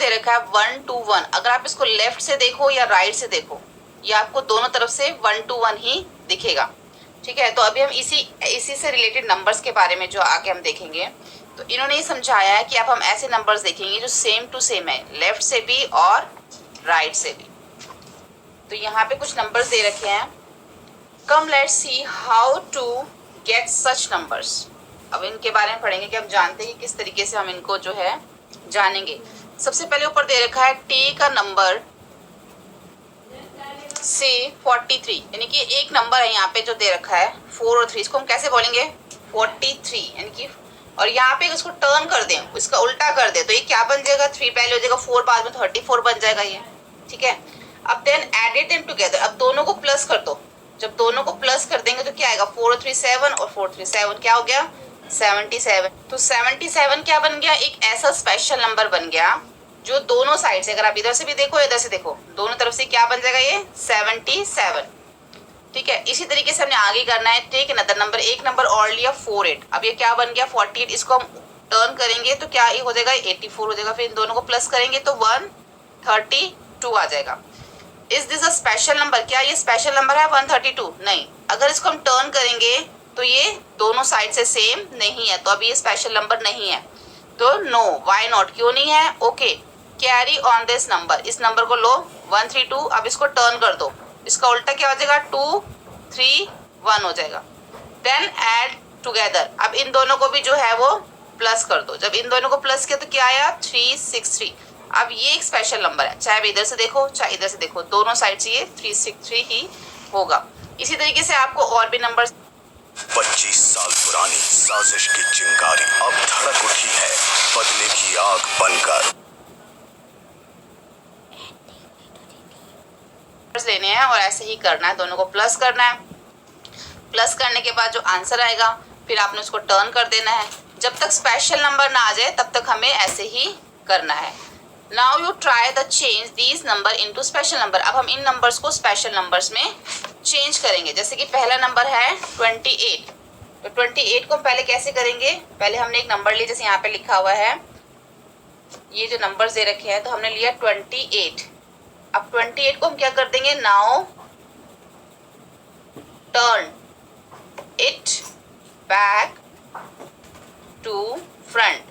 दे रखा है 1 to 1, अगर आप इसको लेफ्ट से देखो या राइट से देखो, ये आपको दोनों तरफ से 1 to 1 ही दिखेगा। ठीक है, तो अभी हम इसी से रिलेटेड नंबर्स के बारे में जो आगे हम देखेंगे। तो इन्होंने ये समझाया है कि अब हम ऐसे नंबर्स देखेंगे जो सेम टू सेम है, लेफ्ट से भी और राइट से भी। तो यहाँ पे कुछ नंबर्स दे रखे हैं। Come let's see how to get such numbers. अब इनके बारे में पढ़ेंगे कि हम जानते हैं कि किस तरीके से हम इनको जो है जानेंगे। सबसे पहले ऊपर दे रखा है टेक अ नंबर से 43, यानी कि एक नंबर है यहाँ पे जो दे रखा है 4 और 3, इसको हम कैसे बोलेंगे 43, यानी कि और यहाँ पे इसको टर्न कर दें, इसका उल्टा कर दे तो ये क्या बन जाएगा, 3 पहले हो जाएगा, 4 बाद में 34 बन जाएगा ये। ठीक है, अब देन एडेड देम टुगेदर, अब दोनों को प्लस कर दो। जब दोनों को प्लस कर देंगे तो क्या आएगा, 4 और 3 7 और 4 3 7 क्या हो गया 77। तो 77 क्या बन गया, एक ऐसा स्पेशल नंबर बन गया जो दोनों साइड से, अगर आप इधर से भी देखो इधर से देखो, दोनों तरफ से क्या बन जाएगा ये 77। ठीक है, इसी तरीके से हमने आगे करना है। टेक अनदर नंबर, एक नंबर और लिया 48, अब ये क्या बन गया 48, इसको हम टर्न करेंगे तो क्या ये हो जाएगा 84 हो जाएगा, फिर इन दोनों को प्लस करेंगे तो 132 आ जाएगा। Is this a special number, क्या ये स्पेशल नंबर है 132? नहीं। अगर इसको हम टर्न करेंगे तो ये दोनों साइड से सेम नहीं है, तो अभी ये स्पेशल नंबर नहीं है। तो नो, व्हाई नॉट, क्यों नहीं है, okay. Carry on this number, इस नंबर को लो 132, अब इसको टर्न कर दो, इसका उल्टा क्या हो जाएगा 2 3 1 हो जाएगा। देन ऐड टुगेदर, अब इन दोनों को भी जो है वो प्लस कर दो। जब इन दोनों को प्लस किया तो क्या आया 363। अब ये एक स्पेशल नंबर है, चाहे इधर से देखो चाहे इधर से देखो, दोनों साइड से ये 363 ही होगा। इसी तरीके से आपको और भी नंबर 25 साल पुरानी साजिश की चिंगारी अब धड़क उठी है बदले की आग बनकर। लेने हैं और ऐसे ही करना है, दोनों को प्लस करना है। प्लस करने के बाद जो आंसर आएगा फिर आपने उसको टर्न कर देना है। जब तक स्पेशल नंबर ना आ जाए तब तक हमें ऐसे ही करना है। Now you try the change these number into special number. अब हम इन नंबर्स को स्पेशल नंबर्स में चेंज करेंगे। जैसे कि पहला नंबर है 28, तो 28 को पहले कैसे करेंगे, पहले हमने एक नंबर लिया, जैसे यहाँ पे लिखा हुआ है, ये जो नंबर दे रखे हैं तो हमने लिया 28। अब 28 को हम क्या कर देंगे, now turn it back to front.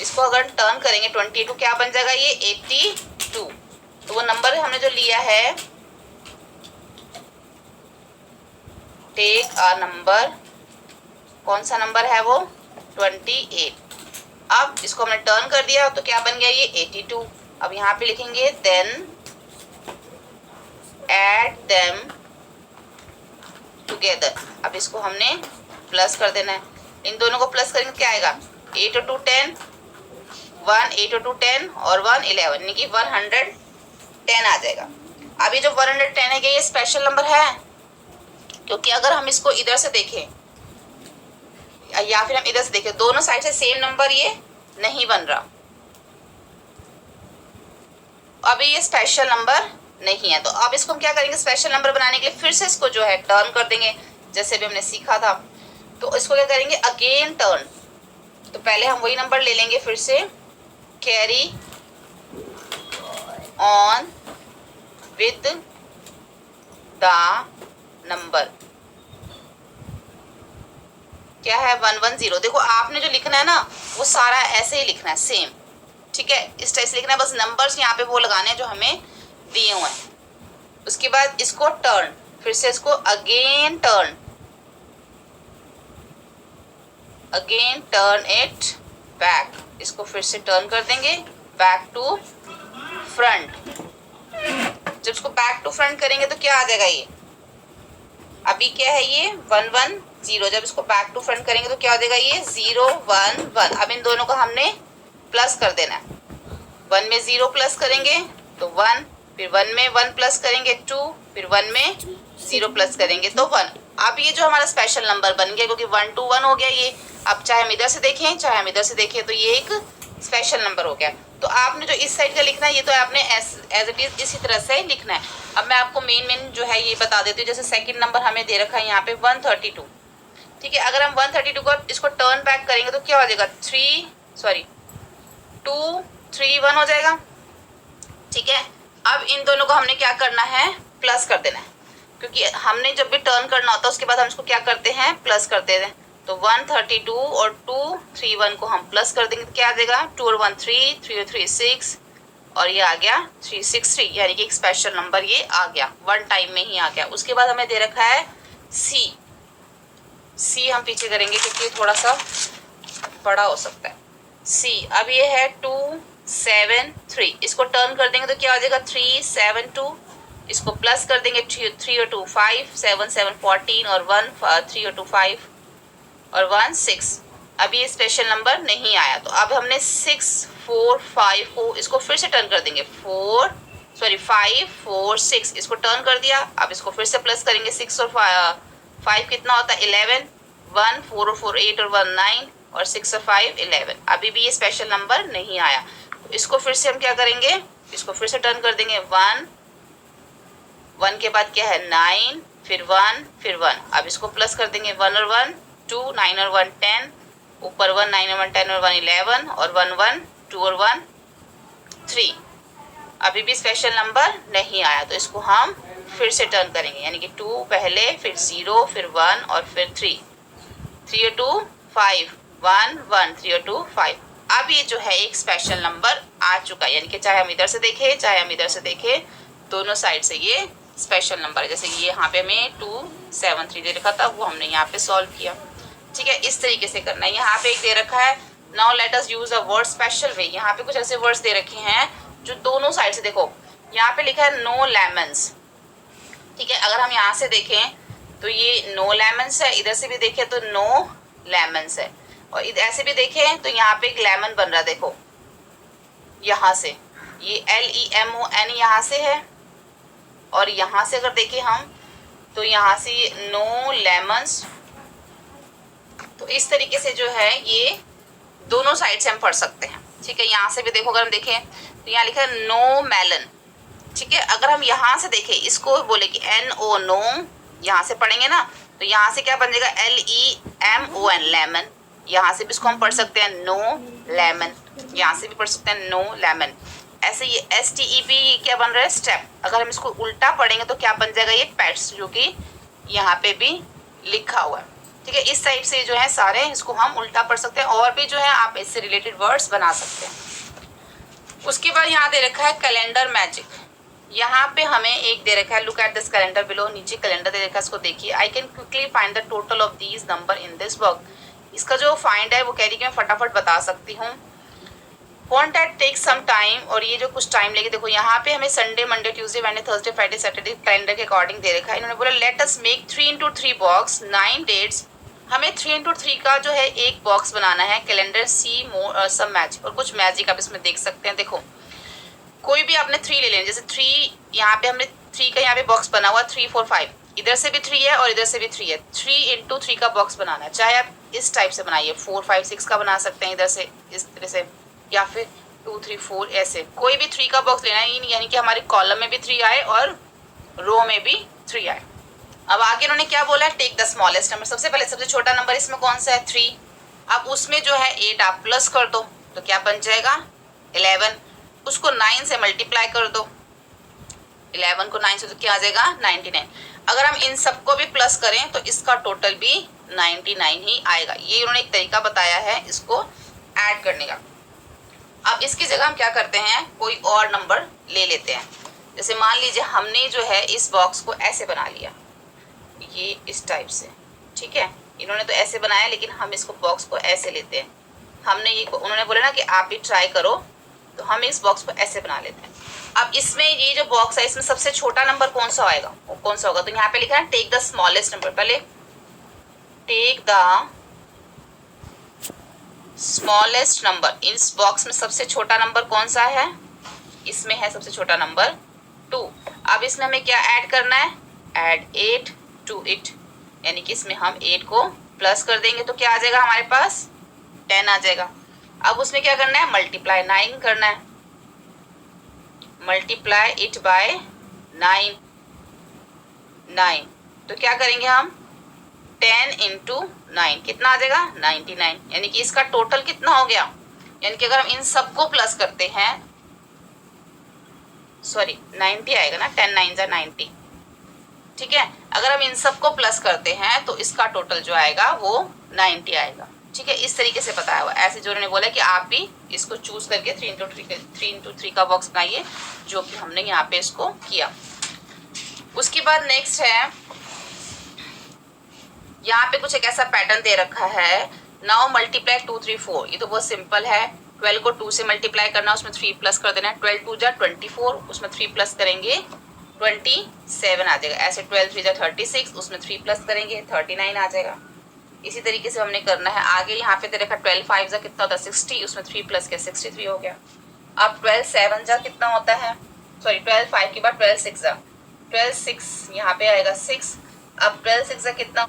इसको अगर टर्न करेंगे 28 को क्या बन जाएगा ये 82। तो वो नंबर हमने जो लिया है, टेक अ नंबर, कौन सा नंबर है वो 28। अब इसको हमने टर्न कर दिया तो क्या बन गया ये 82। अब यहाँ पे लिखेंगे देन ऐड देम टुगेदर। अब इसको हमने प्लस कर देना है, इन दोनों को प्लस करेंगे क्या आएगा 8 और 2 10, 1 8 और 2 10 और 1 11, यानी कि 110 आ जाएगा। अभी जो 110 है ये स्पेशल नंबर है, क्योंकि अगर हम इसको इधर से देखें या फिर हम इधर से देखें, दोनों साइड से सेम नंबर ये नहीं बन रहा, अभी ये स्पेशल नंबर नहीं है। तो अब इसको हम क्या करेंगे, स्पेशल नंबर बनाने के लिए फिर से इसको जो है टर्न कर देंगे, जैसे भी हमने सीखा था। तो इसको क्या करेंगे अगेन टर्न, तो पहले हम वही नंबर ले लेंगे फिर से, carry on with the number, क्या है 110। देखो आपने जो लिखना है ना वो सारा ऐसे ही लिखना है सेम, ठीक है, इस टाइप से लिखना है, बस नंबर्स यहाँ पे वो लगाने हैं जो हमें दिए हुए हैं। उसके बाद इसको टर्न, फिर से इसको अगेन टर्न इट बैक, इसको फिर से टर्न कर देंगे बैक टू फ्रंट। जब इसको बैक टू फ्रंट करेंगे तो क्या आ जाएगा ये, अभी क्या है ये 110, जब इसको बैक टू फ्रंट करेंगे तो क्या हो जाएगा ये 011। अब इन दोनों को हमने प्लस कर देना है, 1 में 0 प्लस करेंगे तो 1, फिर 1 में 1 प्लस करेंगे 2, फिर 1 में 0 प्लस करेंगे तो 1। अब ये जो हमारा स्पेशल नंबर बन गया, क्योंकि 1 to 1 हो गया ये। अब चाहे हम इधर से देखें चाहे हम इधर से देखें तो ये एक स्पेशल नंबर हो गया। तो आपने जो इस साइड का लिखना है ये तो आपने एज इट इज इसी तरह से लिखना है। अब मैं आपको मेन जो है ये बता देती हूँ। जैसे सेकंड नंबर हमें दे रखा है यहाँ पे 132, ठीक है। अगर हम 132 को इसको टर्न बैक करेंगे तो क्या हो जाएगा 2 3 1 हो जाएगा। ठीक है, अब इन दोनों को हमने क्या करना है, प्लस कर देना है, क्योंकि हमने जब भी टर्न करना होता है उसके बाद हम इसको क्या करते हैं, प्लस करते हैं। तो 132 और 2 3 1 को हम प्लस कर देंगे तो क्या आ जाएगा, 2 और 1 3, 3 और 3 6 और ये आ गया 363, यानी कि एक स्पेशल नंबर ये आ गया, वन टाइम में ही आ गया। उसके बाद हमें दे रखा है सी हम पीछे करेंगे क्योंकि थोड़ा सा बड़ा हो सकता है। सी अब ये है 2 7 3, इसको टर्न कर देंगे तो क्या हो जाएगा 3 7 2, इसको प्लस कर देंगे 3 और 2 5 7 7 14 और 1 3 और 2 5 और 1 6। अब ये स्पेशल नंबर नहीं आया तो अब हमने 6 4 5 को इसको फिर से टर्न कर देंगे 5 4 6, इसको टर्न कर दिया। अब इसको फिर से प्लस करेंगे 6 और 5 कितना होता है 11, 1 4 और 4 8 और 1 9 और 6 और 5 11। अभी भी ये स्पेशल नंबर नहीं आया तो इसको फिर से हम क्या करेंगे, इसको फिर से टर्न कर देंगे 1 के बाद क्या है 9 फिर 1 फिर 1। अब इसको प्लस कर देंगे 1 और 1 2 9 और 1 10, ऊपर 1 9 और 1 10 और 1 11 और 1 1 2 और 1 3। अभी भी स्पेशल नंबर नहीं आया तो इसको हम फिर से टर्न करेंगे, यानी कि 2 पहले फिर 0 फिर 1 और फिर 3 3 और 2 5 1 1 3 और 2 5। अब ये जो है एक स्पेशल नंबर आ चुका है, यानी कि चाहे हम इधर से देखें चाहे हम इधर से देखें दोनों साइड से ये स्पेशल नंबर है। जैसे कि ये यहाँ पे हमें 2 7 3 दे रखा था वो हमने यहाँ पे सॉल्व किया। ठीक है, इस तरीके से करना है। यहाँ पे एक दे रखा है now let us use a word special वे। यहाँ पे कुछ ऐसे वर्ड्स दे रखे हैं जो दोनों साइड से, देखो यहाँ पे लिखा है नो लेमन्स। ठीक है, अगर हम यहाँ से देखें तो ये नो लेमन्स है, इधर से भी देखें तो नो लेमन्स है, और ऐसे भी देखें तो यहाँ पे एक लेमन बन रहा है। देखो यहाँ से ये LEMON यहाँ से है, और यहाँ से अगर देखें हम तो यहाँ से ये नो लेमन्स। तो इस तरीके से जो है ये दोनों साइड से हम पढ़ सकते हैं। ठीक है, यहाँ से भी देखो अगर हम देखें तो यहाँ लिखा है नो मेलन। ठीक है, अगर हम यहाँ से देखें इसको बोले कि NO नो, यहाँ से पढ़ेंगे ना तो यहाँ से क्या बन जाएगा LEMON लेमन। यहाँ से भी इसको हम पढ़ सकते हैं नो लेमन, यहाँ से भी पढ़ सकते हैं नो लेमन। ऐसे ये STEP क्या बन रहा है स्टेप। अगर हम इसको उल्टा पढ़ेंगे तो क्या बन जाएगा ये पेट्स, जो कि यहाँ पे भी लिखा हुआ है। ठीक है, इस टाइप से जो है सारे इसको हम उल्टा पढ़ सकते हैं, और भी जो है आप इससे रिलेटेड वर्ड्स बना सकते हैं। उसके बाद यहाँ दे रखा है कैलेंडर मैजिक। यहाँ पे हमें एक दे रखा है look at this calendar below, नीचे कैलेंडर दे रखा है, इसको देखिए। I can quickly find the total of these number in this book. इसका जो फाइंड है वो कह रही कि मैं फटाफट बता सकती हूँ। Won't that take some time, और ये जो कुछ टाइम लेके, देखो यहाँ पे हमें Sunday Monday Tuesday Wednesday Thursday Friday Saturday calendar के अकॉर्डिंग दे रखा है। इन्होंने बोला let us make 3 into 3 box 9 dates. हमें 3 into 3 का जो है एक बॉक्स बनाना है कैलेंडर सी मोर सम मैजिक, और कुछ मैजिक आप इसमें देख सकते हैं। देखो कोई भी आपने 3 ले लेना, जैसे 3 यहाँ पे हमने 3 का यहाँ पे बॉक्स बना हुआ 3 4 5, इधर से भी 3 है और इधर से भी 3 है। 3 into 3 का बॉक्स बनाना है, चाहे आप इस टाइप से बनाइए 4 5 6 का बना सकते हैं इधर से इस तरह से, या फिर 2 3 4 ऐसे कोई भी 3 का बॉक्स लेना है, यानी कि हमारे कॉलम में भी 3 आए और रो में भी 3 आए। अब आगे उन्होंने क्या बोला है, टेक द स्मॉलेस्ट नंबर। सबसे पहले सबसे छोटा नंबर इसमें कौन सा है 3। अब उसमें जो है 8 आप प्लस कर दो तो क्या बन जाएगा 11। उसको 9 से मल्टीप्लाई कर दो, 11 को 9 से तो क्या आ जाएगा 99। अगर हम इन सबको भी प्लस करें तो इसका टोटल भी 99 ही आएगा। ये उन्होंने एक तरीका बताया है इसको ऐड करने का। अब इसकी जगह हम क्या करते हैं, कोई और नंबर ले लेते हैं। जैसे मान लीजिए हमने जो है इस बॉक्स को ऐसे बना लिया, ये इस टाइप से। ठीक है, इन्होंने तो ऐसे बनाया लेकिन हम इसको बॉक्स को ऐसे लेते हैं। हमने ये उन्होंने बोला ना कि आप भी ट्राई करो, तो हम इस बॉक्स को ऐसे बना लेते हैं। अब इसमें ये जो बॉक्स है इसमें सबसे छोटा नंबर कौन सा आएगा, वो कौन सा होगा, तो यहाँ पे लिखा है टेक द स्मॉलेस्ट नंबर। पहले टेक द स्मॉलेस्ट नंबर। इस बॉक्स में सबसे छोटा नंबर कौन सा है, इसमें है सबसे छोटा नंबर 2। अब इसमें हमें क्या ऐड करना है, ऐड 8 टू इट, यानी कि इसमें हम 8 को प्लस कर देंगे तो क्या आ जाएगा हमारे पास 10 आ जाएगा। अब उसमें क्या करना है, मल्टीप्लाई 9 करना है, मल्टीप्लाई इट बाय 9। तो क्या करेंगे हम 10 into 9 कितना आ जाएगा 99, यानी कि इसका टोटल कितना हो गया यानी कि अगर हम इन सबको प्लस करते हैं, सॉरी 90 आएगा ना, 10 9 90, ठीक है। अगर हम इन सबको प्लस करते हैं तो इसका टोटल जो आएगा वो 90 आएगा, ठीक है। इस तरीके से बताया हुआ। ऐसे जो उन्होंने बोला कि आप भी इसको चूज करके 3 into 3 का बॉक्स बनाइए, जो कि हमने यहाँ पे इसको किया। उसके बाद नेक्स्ट है, यहाँ पे कुछ एक ऐसा पैटर्न दे रखा है, नाउ मल्टीप्लाई 2 3 4। ये तो बहुत सिंपल है, 12 को 2 से मल्टीप्लाई करना, उसमें 3 प्लस कर देना है। 12 2 जा 24, उसमें 3 प्लस करेंगे 27 आ जाएगा। ऐसे 12 3 जा 36, उसमें 3 प्लस करेंगे 39 आ जाएगा। इसी तरीके से हमने करना है आगे। यहाँ पे दे रखा 12 5 जा कितना होता है 60, उसमें 3 प्लस के 63 हो गया। अब 12 7 जा कितना होता है, सॉरी 12 5 के बाद 12 6 जा 12 6, यहाँ पे आएगा 6। अब 12 6 जा कितना,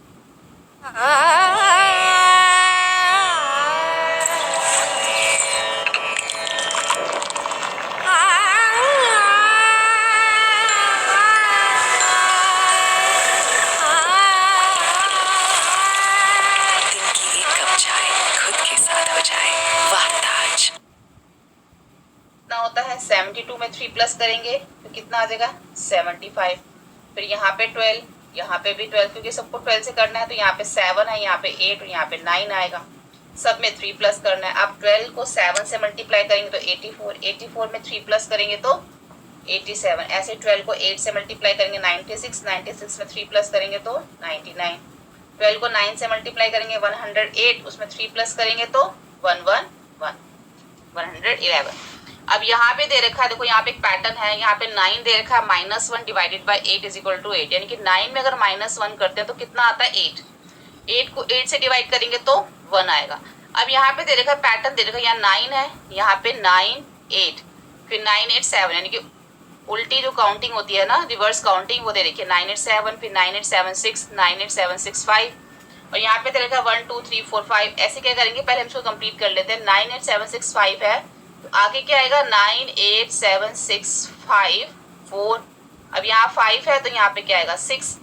होता है 72 में 3 प्लस करेंगे तो कितना आ जाएगा 75। फिर यहाँ पे 12, यहाँ पे भी 12, क्योंकि सबको 12 से करना है तो यहाँ पे 7 है, यहाँ पे 8 और यहाँ पे 9 आएगा। सब में 3 प्लस करना है। अब 12 को 7 से मल्टीप्लाई करेंगे तो 84, 84 में 3 प्लस करेंगे तो 87। ऐसे 12 को 8 से मल्टीप्लाई करेंगे 96, 96 में 3 प्लस करेंगे तो 99। 12 को 9 से मल्टीप्लाई करेंगे 108, उसमें 3 प्लस करेंगे तो 111। अब यहाँ पे दे रखा है, देखो यहाँ पे एक पैटर्न है, यहाँ पे 9 दे रखा है, -1 divided by 8 is equal to 8। यानी कि 9 में अगर -1 करते हैं तो कितना आता है 8। 8 को 8 से डिवाइड करेंगे तो 1 आएगा। अब यहाँ पे दे रखा है पैटर्न, दे रखा है यहाँ 9 है, यहाँ पे 9 8, फिर 9 8 7, यानी कि उल्टी जो काउंटिंग होती है ना, रिवर्स काउंटिंग, वो दे रखी है 9 8 7, फिर 9 8 7 6, 9 8 7 6 5, और यहाँ पे दे रखा है 1 2 3 4 5। ऐसे क्या करेंगे, पहले हम इसको कंप्लीट कर लेते हैं। 9 8 7 6 5 है, तो आगे क्या आएगा 9 8 7 6 5 4। अब यहाँ 5 है तो यहाँ पे क्या आएगा 6।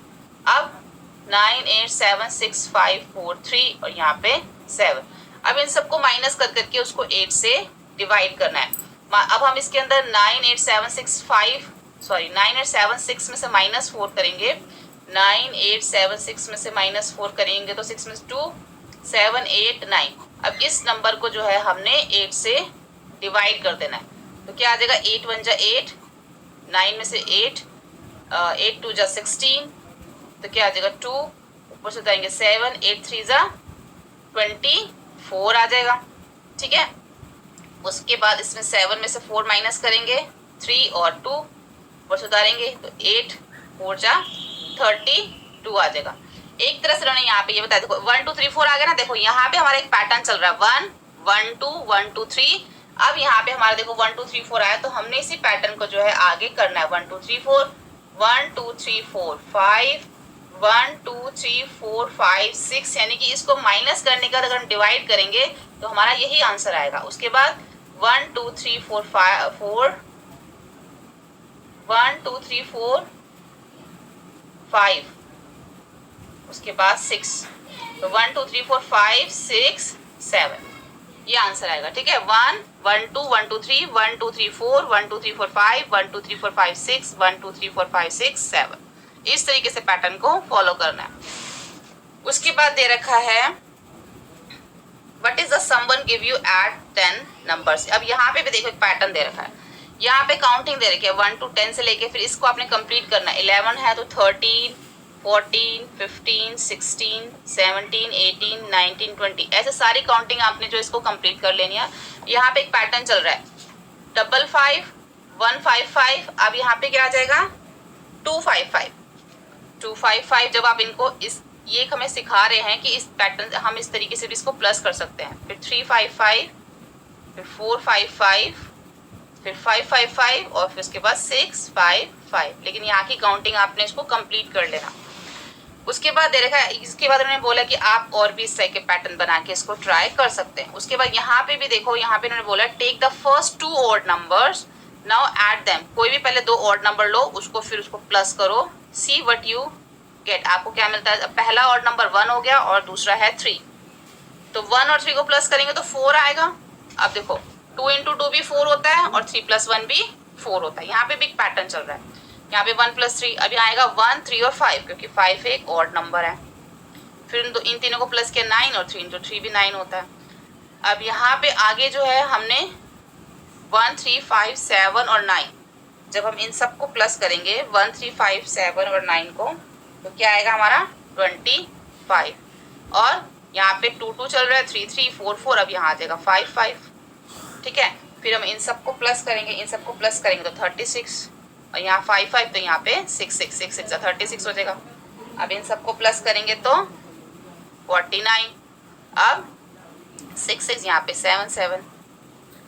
अब 9 8 7 6 5 4 3 और यहाँ पे 7। अब इन सबको माइनस कर करके उसको 8 से डिवाइड करना है। अब हम इसके अंदर 9 8 7 6 5, सॉरी 9 8 7 6 में से -4 करेंगे, 9 8 7 6 में से -4 करेंगे तो 6 में 2 7 8 9। अब इस नंबर को जो है हमने 8 से डिवाइड कर देना है, तो क्या आ जाएगा 8 1 जा 8, 9 में से 8, 8 2 जा 16, तो क्या आ जाएगा 2, ऊपर से उतारेंगे 7, 8 3 जा 24 आ जाएगा, ठीक है। उसके बाद इसमें 7 में से 4 माइनस करेंगे 3 और 2, ऊपर से उतारेंगे तो 8 4 जा 32 आ जाएगा। एक तरह से उन्होंने यहाँ पे ये बताया, देखो 1 2 3 4 आ गया ना। देखो यहाँ पे हमारा एक पैटर्न चल रहा है 1 1 2 1 2 3। अब यहाँ पे हमारा देखो 1 2 3 4 आया, तो हमने इसी पैटर्न को जो है आगे करना है 1 2 3 4 1 2 3 4 5 1 2 3 4 5 6, यानी कि इसको माइनस करने का अगर हम डिवाइड करेंगे तो हमारा यही आंसर आएगा। उसके बाद 1 2 3 4 5 4 1 2 3 4 5, उसके बाद 6, तो 1 2 3 4 5 6 7 ये आंसर आएगा, ठीक है। 1 1 2 1 2 3 1 2 3 4 1 2 3 4 5 1 2 3 4 5 6 1 2 3 4 5 6 7, इस तरीके से पैटर्न को फॉलो करना है। उसके बाद दे रखा है what is the someone give you at 10 numbers. अब यहाँ पे भी देखो एक पैटर्न दे रखा है, यहाँ पे काउंटिंग दे रखी है 1 to 10 से लेके, फिर इसको आपने कंप्लीट करना है। 11 है तो 13 14 15 16 17 18 19 20, ऐसे सारी काउंटिंग आपने जो इसको कंप्लीट कर लेनी है। यहाँ पे एक पैटर्न चल रहा है 5 5 1 5 5। अब यहाँ पे क्या आ जाएगा 2 5 5 2 5 5। जब आप इनको इस ये हमें सिखा रहे हैं कि इस पैटर्न हम इस तरीके से भी इसको प्लस कर सकते हैं। फिर 3 5 5, फिर 4 5 5, फिर 5 5 5 और फिर उसके बाद 6 5 5। लेकिन यहाँ की काउंटिंग आपने इसको कंप्लीट कर लेना। उसके बाद दे रखा है, इसके बाद उन्होंने बोला कि आप और भी इस तरह के पैटर्न बना के इसको ट्राई कर सकते हैं। उसके बाद यहाँ पे भी देखो, यहाँ पे उन्होंने बोला take the first 2 odd numbers now add them. कोई भी पहले 2 ऑड नंबर लो, उसको फिर उसको प्लस करो, सी व्हाट यू गेट, आपको क्या मिलता है। पहला ऑड नंबर 1 हो गया और दूसरा है 3, तो 1 और 3 को प्लस करेंगे तो 4 आएगा। अब देखो 2 इंटू 2 भी 4 होता है और 3 प्लस 1 भी 4 होता है। यहाँ पे भी एक पैटर्न चल रहा है। यहाँ पे 1 प्लस 3, अभी आएगा 1, 3 और 5, क्योंकि 5 एक ऑड नंबर है। फिर इन तीनों को प्लस किया 9 और 3 इंटू 3 भी 9 होता है। अब यहाँ पे आगे जो है हमने 1, 3, 5, 7 और 9, जब हम इन सबको प्लस करेंगे 1, 3, 5, 7 और 9 को, तो क्या आएगा हमारा 25। और यहाँ पे 2, 2 चल रहा है, 3, 3, 4, 4, अब यहाँ आ जाएगा 5, 5। ठीक है, फिर हम इन सबको प्लस करेंगे, इन सबको प्लस करेंगे तो 36, और यहाँ 5, 5, तो यहाँ पे 6, 6, 6, 6 36 हो जाएगा। अब इन सबको प्लस करेंगे तो 49, अब 6, 6, यहाँ पे 7, 7।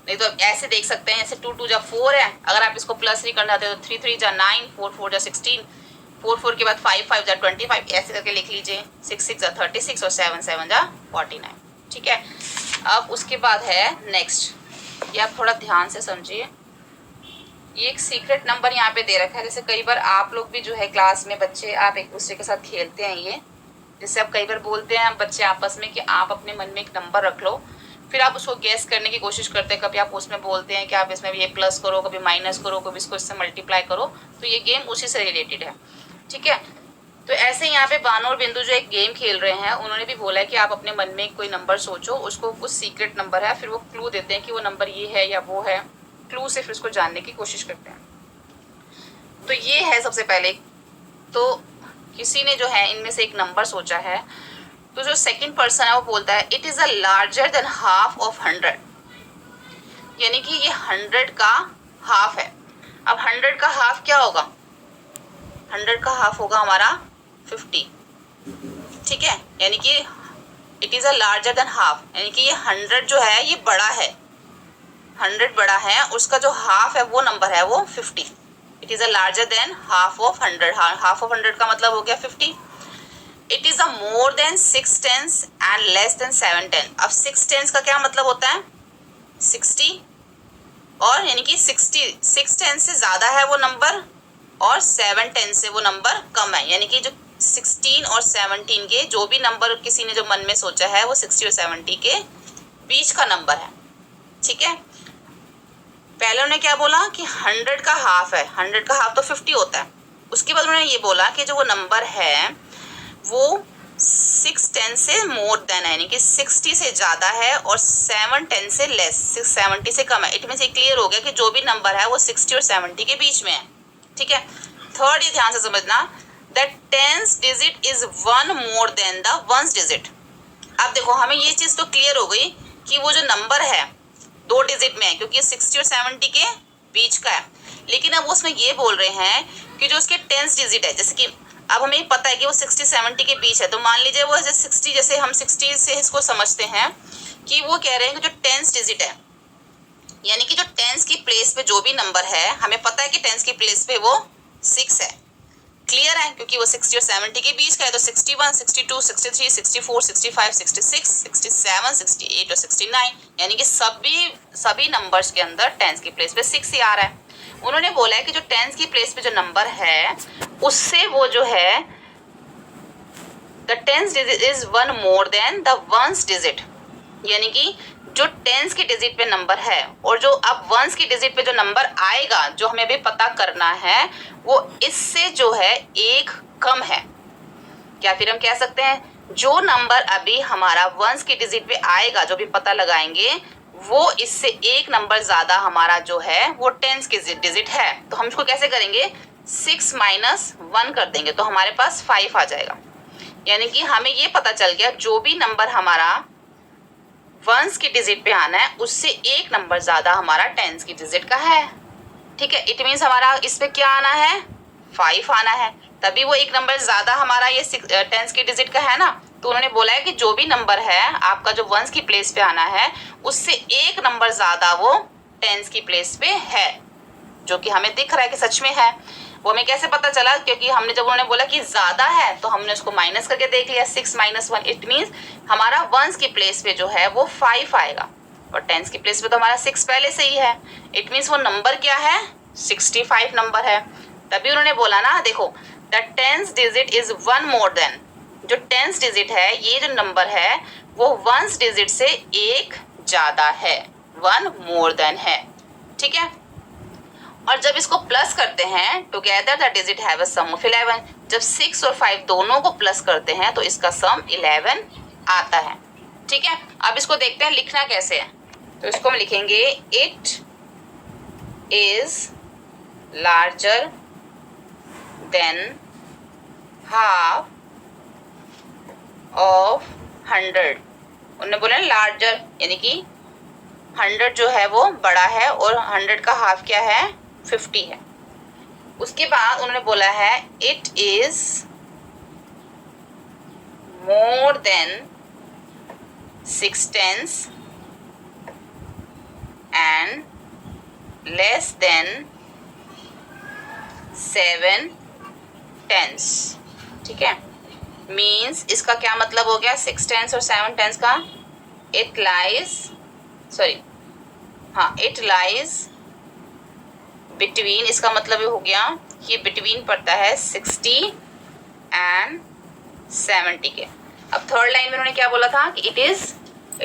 नहीं तो ऐसे देख सकते हैं, ऐसे 2, 2 जा 4 है, अगर आप इसको प्लस नहीं करना चाहते तो 3, 3 जा 9, 4, 4 जा 16, 4, 4 के बाद 5, 5 जा 25, ऐसे करके लिख लीजिए। 6, 6 जा 36 और 7, 7 जा 49। ठीक है, अब उसके बाद है नेक्स्ट, ये आप थोड़ा ध्यान से समझिए। ये एक सीक्रेट नंबर यहाँ पे दे रखा है। जैसे कई बार आप लोग भी जो है क्लास में बच्चे, आप एक दूसरे के साथ खेलते हैं, ये जैसे आप कई बार बोलते हैं बच्चे आपस में कि आप अपने मन में एक नंबर रख लो, फिर आप उसको गैस करने की कोशिश करते हैं। कभी आप उसमें बोलते हैं कि आप इसमें ये प्लस करो, कभी माइनस करो, कभी इसको इससे मल्टीप्लाई करो, तो ये गेम उसी से रिलेटेड है। ठीक है, तो ऐसे यहाँ पे बानो और बिंदु जो एक गेम खेल रहे हैं, उन्होंने भी बोला है कि आप अपने मन में कोई नंबर सोचो, उसको कुछ सीक्रेट नंबर है, फिर वो क्लू देते हैं कि वो नंबर ये है या वो है, क्लू से फिर उसको जानने की कोशिश करते हैं। तो ये है सबसे पहले, तो किसी ने जो है इनमें से एक नंबर सोचा है, तो जो सेकंड पर्सन है वो बोलता है it is a larger than half of 100, यानी कि ये 100 का हाफ है। अब 100 का हाफ क्या होगा, 100 का हाफ होगा हमारा 50। ठीक है, यानी कि it is a larger than half, यानी कि ये 100 जो है ये बड़ा है, 100 बड़ा है, उसका जो हाफ है वो नंबर है वो 50। It is a larger than half of 100, half of 100 का मतलब हो गया 50। It is a more than 6 10 and less than 7 10। अब 6 10 का क्या मतलब होता है 60, और यानी कि 6 10 से ज़्यादा है वो नंबर और 7 10 से वो नंबर कम है, यानी कि जो 16 और 17 के जो भी नंबर किसी ने जो मन में सोचा है वो 60 और 70 के बीच का नंबर है। ठीक है, पहले उन्होंने क्या बोला कि 100 का हाफ है, 100 का हाफ तो 50 होता है। उसके बाद उन्होंने ये बोला कि जो वो नंबर है वो 6 10 से मोर देन है, यानी कि 60 से ज़्यादा है और 7 10 से लेस, 70 से कम है। इट मीन्स ये क्लियर हो गया कि जो भी नंबर है वो 60 और 70 के बीच में है। ठीक है, थर्ड ये ध्यान से समझना, that 10th digit is 1 more than the 1st digit. अब देखो हमें ये चीज़ तो क्लियर हो गई कि वो जो नंबर है 2 डिजिट में है, क्योंकि 60 और 70 के बीच का है। लेकिन अब उसमें ये बोल रहे हैं कि जो उसके 10th डिजिट है, जैसे कि अब हमें पता है कि वो 60 70 के बीच है, तो मान लीजिए वो 60, जैसे हम 60 से इसको समझते हैं कि वो कह रहे हैं कि जो 10th डिजिट है, यानी कि जो 10th की प्लेस पे जो भी नंबर है, हमें पता है कि 10th की प्लेस पे वो 6 है। क्लियर है, क्योंकि वो 60 और 70 के बीच का है, तो 61, 62, 63, 64, 65, 66, 67, 68 और 69, यानी कि सभी नंबर्स के अंदर 10th की प्लेस पे 6 ही आ रहा है। उन्होंने बोला है कि जो 10th की प्लेस पे जो नंबर है उससे वो जो है the 10th digit is 1 more than the 1st digit, यानी कि जो 10th की डिजिट पे नंबर है और जो अब 1st की डिजिट पे जो नंबर आएगा, जो हमें अभी पता करना है, वो इससे जो है एक कम है। क्या फिर हम कह सकते हैं जो नंबर अभी हमारा 1st की डिजिट पे आएगा, जो भी पता लगाएंगे, वो इससे एक नंबर ज़्यादा हमारा जो है वो 10th की डिजिट है। तो हम इसको कैसे करेंगे, 6 माइनस 1 कर देंगे तो हमारे पास 5 आ जाएगा। यानी कि हमें ये पता चल गया जो भी नंबर हमारा 1st की डिजिट पे आना है उससे एक नंबर ज़्यादा हमारा 10th की डिजिट का है। ठीक है, इट मीन्स हमारा इस पे क्या आना है, 5 आना है, तभी वो एक नंबर ज़्यादा हमारा ये 10th की डिजिट का है ना। तो उन्होंने बोला है कि जो भी नंबर है आपका जो 1st की प्लेस पे आना है उससे एक नंबर ज़्यादा वो 10th की प्लेस पे है, जो कि हमें दिख रहा है कि सच में है। वो हमें कैसे पता चला, क्योंकि हमने जब उन्होंने बोला कि ज़्यादा है तो हमने उसको माइनस करके देख लिया, 6 माइनस 1, इट मीन्स हमारा 1st की प्लेस पे जो है वो 5 आएगा और 10th की प्लेस पे तो हमारा 6 पहले से ही है। इट मीन्स वो नंबर क्या है, 65 नंबर है। तभी उन्होंने बोला ना, देखो the 10th digit is 1 more than, जो 10th डिजिट है ये जो नंबर है वो 1st डिजिट से एक ज़्यादा है, 1 मोर देन है, ठीक है। और जब इसको प्लस करते हैं together the digit have a sum of 11, जब 6 और 5 दोनों को प्लस करते हैं तो इसका सम 11 आता है, ठीक है। अब इसको देखते हैं लिखना कैसे है। तो इसको हम लिखेंगे it is larger than half of 100। उन्होंने बोला लार्जर यानी कि 100 जो है वो बड़ा है और 100 का हाफ क्या है 50 है। उसके बाद उन्होंने बोला है it is more than 6/10 and less than 7/10, ठीक है। मीन्स इसका क्या मतलब हो गया 6/10 और 7/10 का, इट लाइज बिटवीन, इसका मतलब ये हो गया कि बिटवीन पड़ता है 60 एंड 70 के। अब थर्ड लाइन में उन्होंने क्या बोला था कि it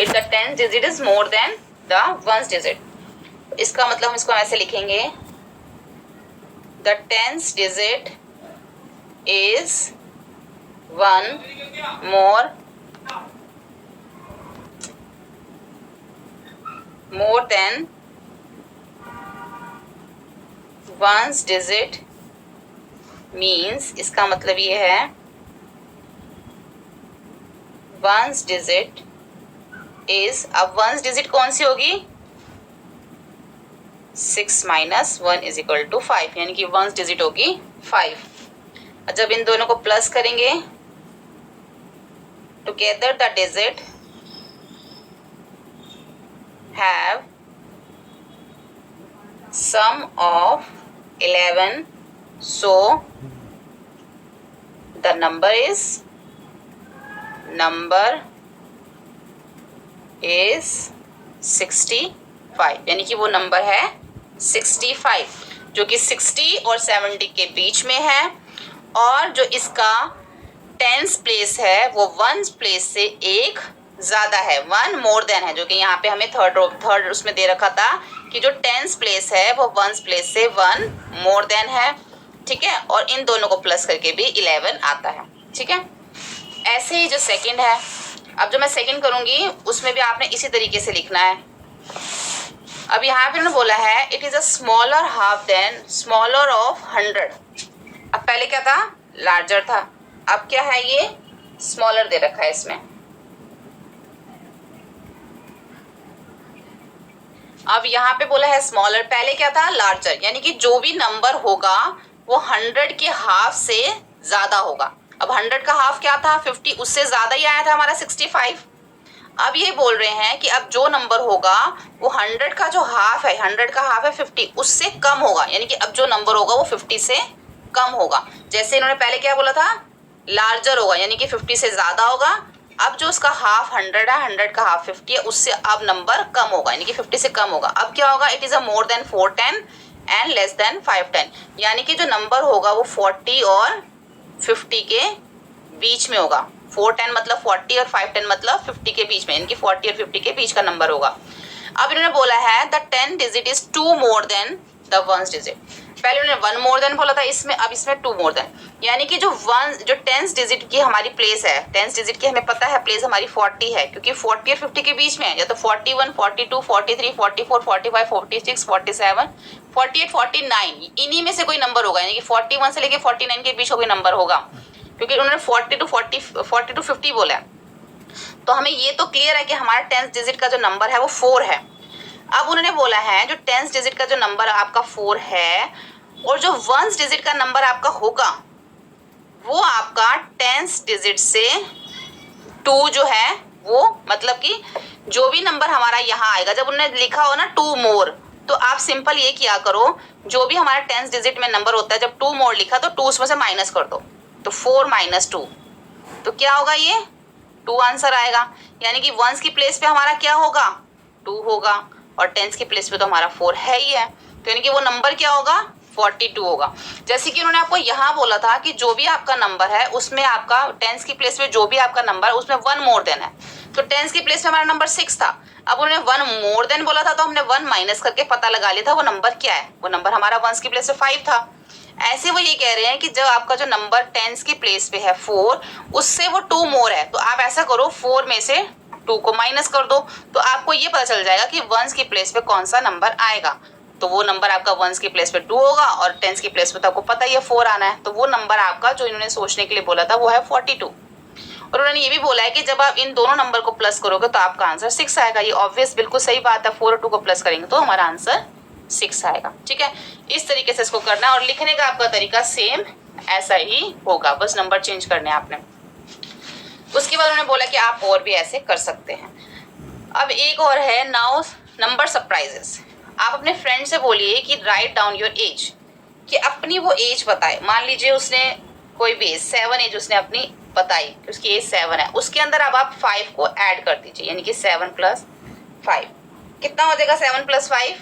the 10th digit is more than the 1st digit. इसका मतलब हम इसको ऐसे लिखेंगे the 10th digit is 1 more than 1st digit, means इसका मतलब ये है 1st digit is, अब 1st digit कौन सी होगी 6 - 1 = 5, यानी कि 1st digit होगी 5। जब इन दोनों को प्लस करेंगे together the digit have sum of 11, so the number is 65, यानी कि वो नंबर है 65 जो कि 60 और 70 के बीच में है। और जो इसका 10th प्लेस है वो 1 प्लेस से एक ज़्यादा है, 1 मोर देन है, जो कि यहाँ पे हमें थर्ड उसमें दे रखा था कि जो 10th प्लेस है वो 1 प्लेस से 1 मोर देन है, ठीक है। और इन दोनों को प्लस करके भी 11 आता है, ठीक है। ऐसे ही जो सेकंड है, अब जो मैं सेकंड करूँगी उसमें भी आपने इसी तरीके से लिखना है। अब यहाँ पे उन्होंने बोला है it is a smaller half than smaller of 100। अब पहले क्या था लार्जर था, अब क्या है ये स्मॉलर दे रखा है इसमें। अब यहाँ पे बोला है स्मॉलर, पहले क्या था लार्जर, यानी कि जो भी नंबर होगा वो 100 के हाफ से ज्यादा होगा। अब 100 का हाफ क्या था 50, उससे ज्यादा ही आया था हमारा 65। अब ये बोल रहे हैं कि अब जो नंबर होगा वो 100 का जो हाफ है, 100 का हाफ है 50, उससे कम होगा, यानी कि अब जो नंबर होगा वो 50 से कम होगा। जैसे इन्होंने पहले क्या बोला था लार्जर होगा, यानी कि 50 से ज्यादा होगा। अब जो उसका हाफ 100 है, 100 का हाफ 50 है, उससे अब नंबर कम होगा, यानी कि 50 से कम होगा। अब क्या होगा it is a more than 410 and less than 510, यानी कि जो नंबर होगा वो 40 और 50 के बीच में होगा। 410 मतलब 40 और 510 मतलब 50 के बीच में, यानी कि 40 और 50 के बीच का नंबर होगा। अब इन्होंने बोला है the 10th digit is 2 more than the 1st digit. पहले उन्होंने 1 मोर देन बोला था इसमें, अब इसमें 2 मोर देन, यानी कि जो 10th डिजिट की हमारी प्लेस है, 10th डिजिट की हमें पता है प्लेस हमारी 40 है, क्योंकि 40 और 50 के बीच में है, या तो 41, 42, 43, 44, 45, 46, 47, 48, 49, इन्हीं में से कोई नंबर होगा, यानी कि 41 से लेके 49 के बीच कोई नंबर होगा, क्योंकि उन्होंने 40 to 50 बोला है। तो हमें ये तो क्लियर है कि हमारा 10th डिजिट का जो नंबर है वो 4 है। अब उन्होंने बोला है जो 10th डिजिट का जो नंबर आपका 4 है और जो 1st डिजिट का नंबर आपका होगा वो आपका 10th डिजिट से 2 जो है वो, मतलब कि जो भी नंबर हमारा यहाँ आएगा, जब उन्होंने लिखा हो ना 2 मोर, तो आप सिंपल ये किया करो जो भी हमारा 10th डिजिट में नंबर होता है, जब 2 मोर लिखा तो 2 उसमें से माइनस कर दो, तो 4 - 2, तो क्या होगा ये 2 आंसर आएगा। यानी कि 1s की प्लेस पे हमारा क्या होगा 2 होगा और 10s की प्लेस पे तो हमारा 4 है ही है, तो यानी कि वो नंबर क्या होगा 42 होगा। जैसे कि उन्होंने आपको यहाँ बोला था कि जो भी आपका नंबर है उसमें आपका टेंस की प्लेस में जो भी आपका नंबर है उसमें 1 मोर देन है। तो टेंस की प्लेस में हमारा नंबर 6 था, अब उन्होंने 1 मोर देन बोला था तो हमने 1 माइनस करके पता लगा लिया था वो नंबर क्या है। वो नंबर हमारा 1 की प्लेस में 5 था। ऐसे वो ये कह रहे हैं कि जब आपका जो नंबर टेंस की प्लेस पे है 4, उससे वो 2 मोर है, तो आप ऐसा करो 4 में से 2 को माइनस कर दो, तो आपको ये पता चल जाएगा कि 1 की प्लेस पे कौन सा नंबर आएगा। तो वो नंबर आपका 1 की प्लेस पे 2 होगा और 10 की प्लेस पे तो आपको पता ही है 4 आना है। तो वो नंबर आपका जो इन्होंने सोचने के लिए बोला था वो है 42। और उन्होंने ये भी बोला है कि जब आप इन दोनों नंबर को प्लस करोगे तो आपका आंसर 6 आएगा। ये ऑब्वियस बिल्कुल सही बात है, 4 और 2 को प्लस करेंगे तो हमारा आंसर 6 आएगा। ठीक है, इस तरीके से इसको करना है और लिखने का आपका तरीका सेम ऐसा ही होगा, बस नंबर चेंज करने हैं आपने। उसके बाद उन्होंने बोला कि आप और भी ऐसे कर सकते हैं। अब एक और है नाउ नंबर सरप्राइजेस। आप अपने फ्रेंड से बोलिए कि राइट डाउन योर एज, कि अपनी वो एज बताए। मान लीजिए उसने कोई भी 7 एज उसने अपनी बताई कि उसकी एज 7 है, उसके अंदर अब आप 5 को ऐड कर दीजिए, यानी कि 7 + 5 कितना हो जाएगा? 7 + 5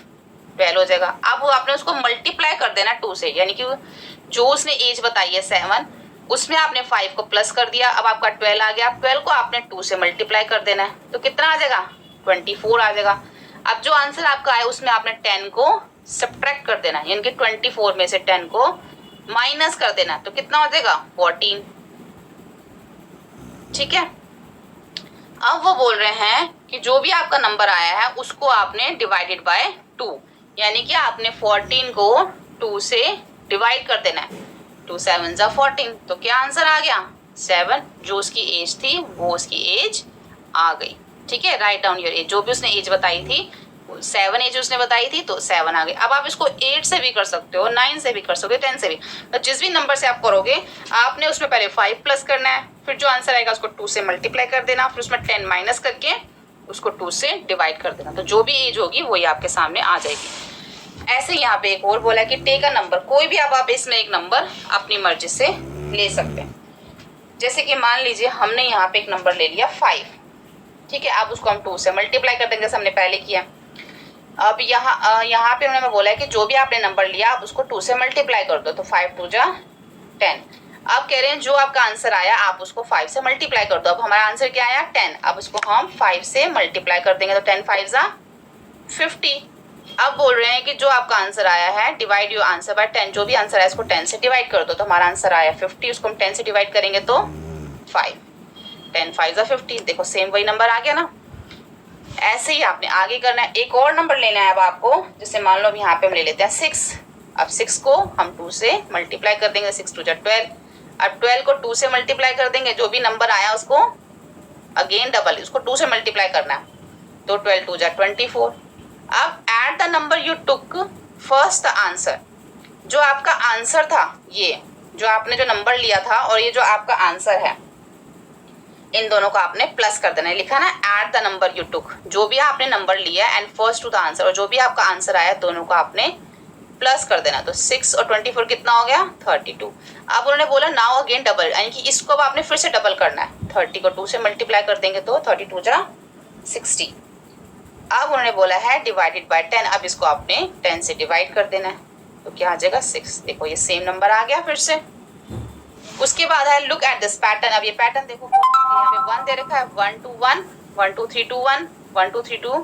12 हो जाएगा। अब वो आपने उसको मल्टीप्लाई कर देना 2 से, यानी कि जो उसने एज बताई है 7 उसमें आपने 5 को प्लस कर दिया, अब आपका 12 आ गया। 12 को आपने 2 से मल्टीप्लाई कर देना है, तो कितना आ जाएगा? 24 आ जाएगा। अब जो आंसर आपका है उसमें आपने 10 को सब्ट्रैक्ट कर देना है, यानी कि 24 में से 10 को माइनस कर देना, तो कितना हो जाएगा? 14। ठीक है, अब वो बोल रहे हैं कि जो भी आपका नंबर आया है उसको आपने डिवाइडेड बाय 2, यानी कि आपने 14 को 2 से डिवाइड कर देना है। 2 7 = 14, तो क्या आंसर आ गया? 7। जो उसकी एज थी वो उसकी एज आ गई। ठीक है, राइट डाउन योर एज, जो भी उसने एज बताई थी 7 एज उसने बताई थी तो 7 आ गई। अब आप इसको 8 से भी कर सकते हो, 9 से भी कर सकते हो, 10 से भी, तो जिस भी नंबर से आप करोगे आपने उसमें पहले 5 प्लस करना है, फिर जो आंसर आएगा उसको 2 से मल्टीप्लाई कर देना, फिर उसमें 10 माइनस करके उसको 2 से डिवाइड कर देना, तो जो भी एज होगी वही आपके सामने आ जाएगी। ऐसे यहाँ पे एक और बोला कि टेक अ नंबर, कोई भी आप इसमें एक नंबर अपनी मर्जी से ले सकते हैं। जैसे कि मान लीजिए हमने यहाँ पे एक नंबर ले लिया 5, ठीक है, अब उसको हम 2 से मल्टीप्लाई कर देंगे जैसे हमने पहले किया। अब यहाँ पे उन्होंने बोला है कि जो भी आपने नंबर लिया आप उसको 2 से मल्टीप्लाई कर दो, तो 5 × 2 = 10। अब कह रहे हैं जो आपका आंसर आया आप उसको 5 से मल्टीप्लाई कर दो। अब हमारा आंसर क्या आया? 10। अब उसको हम 5 से मल्टीप्लाई कर देंगे, तो 10 × 5 = 50। अब बोल रहे हैं कि जो आपका आंसर आया है डिवाइड योर आंसर बाय 10, जो भी आंसर है इसको 10 से डिवाइड कर दो, तो हमारा आंसर आया 50, उसको हम 10 से डिवाइड करेंगे तो 5। 10 × 5 = 50, देखो सेम वही नंबर आ गया ना। ऐसे ही आपने आगे करना है। एक और नंबर लेना है अब आपको, जैसे मान लो यहाँ पे हम ले लेते हैं 6। अब 6 को हम 2 से मल्टीप्लाई कर देंगे, 6 × 2 = 12। अब 12 को 2 से मल्टीप्लाई कर देंगे, जो भी नंबर आया उसको अगेन डबल उसको 2 से मल्टीप्लाई करना है, तो 12 × 2 = 24। अब eight the number you took first the answer, जो आपका आंसर था, ये जो आपने जो नंबर लिया था और ये जो आपका आंसर है, इन दोनों को आपने प्लस कर देना है। लिखा ना at the number you took, जो भी आपने नंबर लिया and first to the answer, और जो भी आपका आंसर आया दोनों को आपने प्लस कर देना। तो 6 और 24 कितना हो गया? 32। अब उन्होंने बोला नाउ अगेन डबल, यानी कि इसको अब आपने फिर से डबल करना है। 30 को 2 से मल्टीप्लाई कर देंगे तो 32 × 60। अब उन्होंने बोला है डिवाइडेड बाय 10, अब इसको आपने 10 से डिवाइड कर देना है, तो क्या आ जाएगा? 6। देखो ये सेम नंबर आ गया फिर से। उसके बाद है लुक एट दिस पैटर्न। अब ये पैटर्न देखो, यहाँ पे 1 दे रखा है, 1 2 1 1 2 3 2 1 1 2 3 2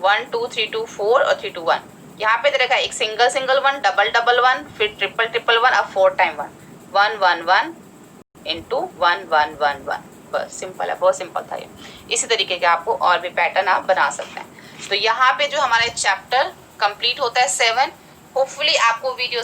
1 2 3 2 4 और 3 2 1। यहाँ पे दे रखा है एक सिंगल सिंगल 1, डबल डबल 1, फिर ट्रिपल ट्रिपल 1, अब 4 टाइम 1 1 1 1 × 1 1 1 1। बस सिंपल है, बहुत सिंपल था ये। इसी तरीके के आपको और भी पैटर्न आप बना सकते हैं। तो यहाँ पे जो हमारा चैप्टर कंप्लीट होता है 7। होपफुली आपको वीडियो